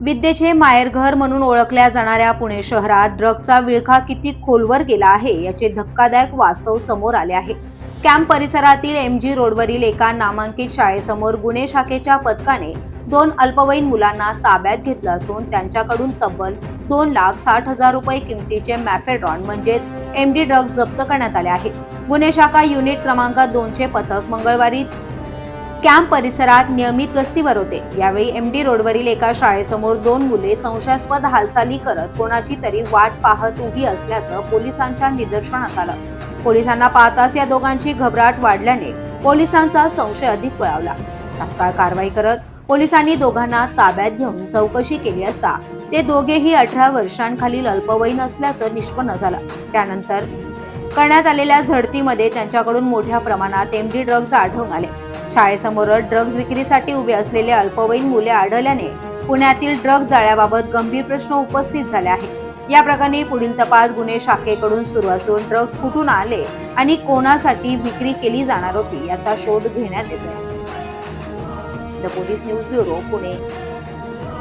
विद्येचे माहेरघर म्हणून ओळखल्या जाणाऱ्या पुणे शहरात ड्रग्जचा विळखा किती खोलवर गेला आहे याचे धक्कादायक वास्तव समोर आले आहे। कॅम्प परिसरातील MG रोडवरील एका नामांकित शाळेसमोर गुन्हे शाखेच्या पथकाने 2 अल्पवयीन मुलांना ताब्यात घेतलं असून त्यांच्याकडून तब्बल 2,60,000 रुपये किमतीचे मॅफेड्रॉन म्हणजेच MD ड्रग्ज जप्त करण्यात आले आहे। गुन्हे शाखा युनिट क्रमांक 2चे पथक मंगळवारी कॅम्प परिसरात नियमित गस्तीवर होते। यावेळी MD रोडवरील एका शाळेसमोर 2 मुले संशयास्पद हालचाली करत कोणाची तरी वाट पाहत उभी असल्याचं पोलिसांच्या निदर्शनास आलं। पोलिसांना पाहताच या दोघांची घबराट वाढल्याने पोलिसांचा संशय अधिक बळावला। तात्काळ कारवाई करत पोलिसांनी दोघांना ताब्यात घेऊन चौकशी केली असता ते दोघेही 18 वर्षांखालील अल्पवयीन असल्याचं निष्पन्न झालं। त्यानंतर करण्यात आलेल्या झडतीमध्ये त्यांच्याकडून मोठ्या प्रमाणात MD ड्रग्ज आढळून आले। शाळेसमोरच ड्रग्ज विक्रीसाठी उभे असलेले अल्पवयीन मुले आढळल्याने पुण्यातील ड्रग्ज जाळ्याबाबत गंभीर प्रश्न उपस्थित झाले आहेत। या प्रकरणी पुढील तपास गुन्हे शाखेकडून सुरू असून ड्रग्ज कुठून आले आणि कोणासाठी विक्री केली जाणार होती याचा शोध घेण्यात येतोय। The police news bureau, Pune.